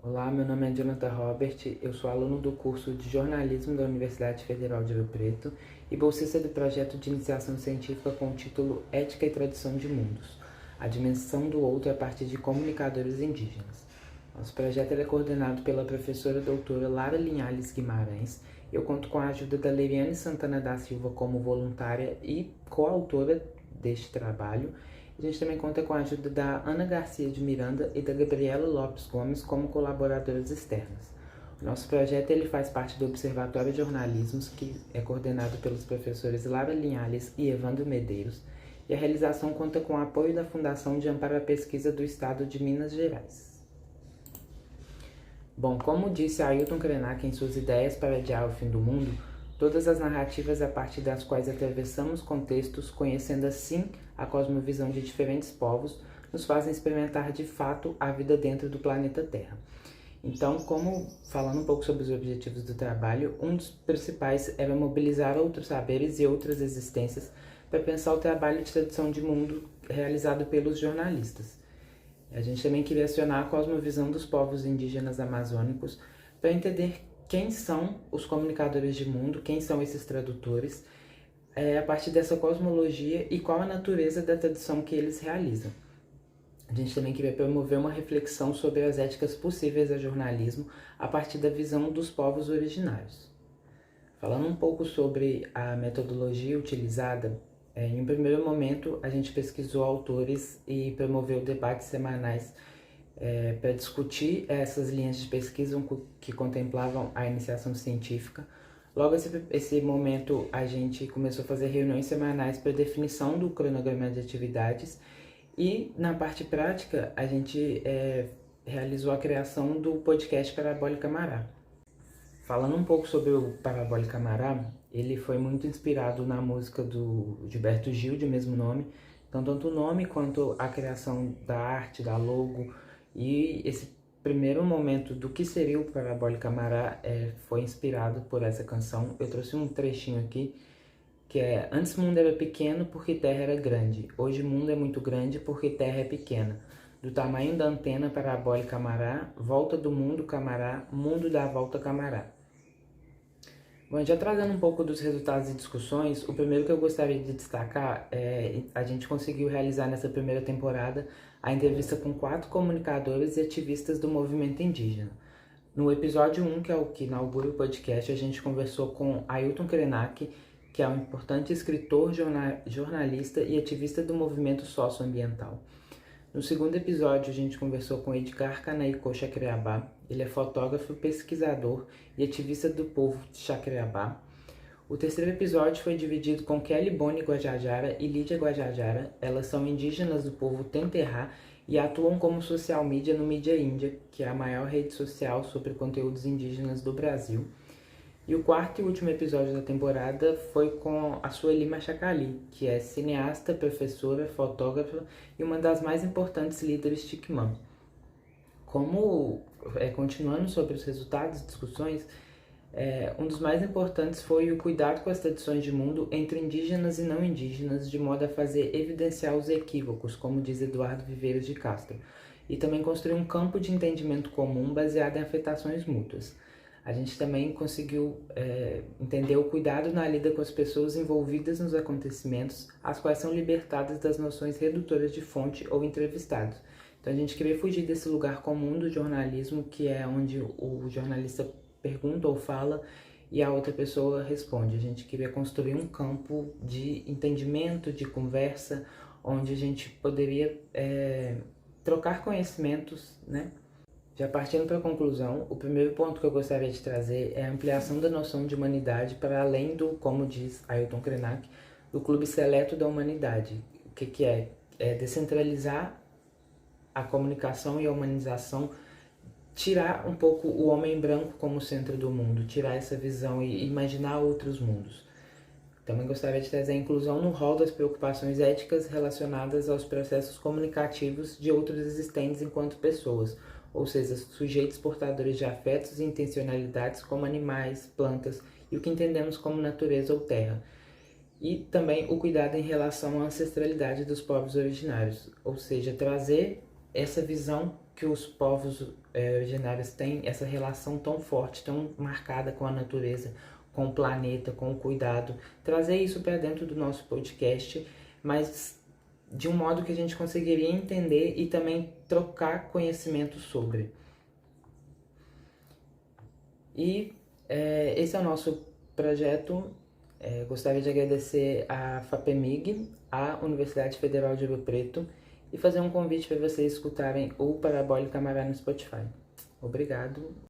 Olá, meu nome é Jonathan Robert, eu sou aluno do curso de Jornalismo da Universidade Federal de Rio Preto e bolsista do projeto de iniciação científica com o título Ética e Tradução de Mundos, a dimensão do outro a partir de comunicadores indígenas. Nosso projeto é coordenado pela professora doutora Lara Linhares Guimarães. Eu conto com a ajuda da Leiriane Santana da Silva como voluntária e coautora deste trabalho. A gente também conta com a ajuda da Ana Garcia de Miranda e da Gabriela Lopes Gomes como colaboradoras externas. O nosso projeto ele faz parte do Observatório de Jornalismos, que é coordenado pelos professores Lara Linhares e Evandro Medeiros, e a realização conta com o apoio da Fundação de Amparo à Pesquisa do Estado de Minas Gerais. Bom, como disse Ailton Krenak em suas ideias para adiar o fim do mundo, todas as narrativas a partir das quais atravessamos contextos, conhecendo assim a cosmovisão de diferentes povos, nos fazem experimentar de fato a vida dentro do planeta Terra. Então, falando um pouco sobre os objetivos do trabalho, um dos principais era mobilizar outros saberes e outras existências para pensar o trabalho de tradução de mundo realizado pelos jornalistas. A gente também queria acionar a cosmovisão dos povos indígenas amazônicos para entender quem são os comunicadores de mundo, quem são esses tradutores, a partir dessa cosmologia e qual a natureza da tradução que eles realizam. A gente também queria promover uma reflexão sobre as éticas possíveis ao jornalismo a partir da visão dos povos originários. Falando um pouco sobre a metodologia utilizada, em um primeiro momento a gente pesquisou autores e promoveu debates semanais para discutir essas linhas de pesquisa que contemplavam a iniciação científica. Logo esse momento a gente começou a fazer reuniões semanais para definição do cronograma de atividades e na parte prática a gente realizou a criação do podcast Parabólica Mará. Falando um pouco sobre o Parabólica Mará, ele foi muito inspirado na música do Gilberto Gil, de mesmo nome, então tanto o nome quanto a criação da arte, da logo, e esse primeiro momento do que seria o Parabólica Mará foi inspirado por essa canção. Eu trouxe um trechinho aqui, que é: antes mundo era pequeno porque terra era grande, hoje mundo é muito grande porque terra é pequena. Do tamanho da antena parabólica Mará, volta do mundo camará, mundo dá a volta camará. Bom, já trazendo um pouco dos resultados e discussões, o primeiro que eu gostaria de destacar a gente conseguiu realizar nessa primeira temporada a entrevista com 4 comunicadores e ativistas do movimento indígena. No episódio 1, que é o que inaugura o podcast, a gente conversou com Ailton Krenak, que é um importante escritor, jornalista e ativista do movimento socioambiental. No segundo episódio, a gente conversou com Edgar Canaicô Chacreabá. Ele é fotógrafo, pesquisador e ativista do povo de Chacreabá. O terceiro episódio foi dividido com Kelly Boni Guajajara e Lídia Guajajara. Elas são indígenas do povo Tenterá e atuam como social media no Mídia Índia, que é a maior rede social sobre conteúdos indígenas do Brasil. E o quarto e último episódio da temporada foi com a Sueli Machacali, que é cineasta, professora, fotógrafa e uma das mais importantes líderes Tikmã. Continuando sobre os resultados e discussões, um dos mais importantes foi o cuidado com as tradições de mundo entre indígenas e não indígenas, de modo a fazer evidenciar os equívocos, como diz Eduardo Viveiros de Castro, e também construir um campo de entendimento comum baseado em afetações mútuas. A gente também conseguiu entender o cuidado na lida com as pessoas envolvidas nos acontecimentos, as quais são libertadas das noções redutoras de fonte ou entrevistados. Então a gente queria fugir desse lugar comum do jornalismo, que é onde o jornalista pergunta ou fala e a outra pessoa responde. A gente queria construir um campo de entendimento, de conversa, onde a gente poderia trocar conhecimentos, né? Já partindo para a conclusão, o primeiro ponto que eu gostaria de trazer é a ampliação da noção de humanidade para além do, como diz Ailton Krenak, do clube seleto da humanidade. O que é? É descentralizar a comunicação e a humanização, tirar um pouco o homem branco como centro do mundo, tirar essa visão e imaginar outros mundos. Também gostaria de trazer a inclusão no rol das preocupações éticas relacionadas aos processos comunicativos de outros existentes enquanto pessoas, ou seja, sujeitos portadores de afetos e intencionalidades como animais, plantas e o que entendemos como natureza ou terra. E também o cuidado em relação à ancestralidade dos povos originários, ou seja, trazer essa visão que os povos originários têm essa relação tão forte, tão marcada com a natureza, com o planeta, com o cuidado. Trazer isso para dentro do nosso podcast, mas de um modo que a gente conseguiria entender e também trocar conhecimento sobre. E esse é o nosso projeto. Gostaria de agradecer à FAPEMIG, à Universidade Federal de Ouro Preto, e fazer um convite para vocês escutarem o Parabólica Amará no Spotify. Obrigado.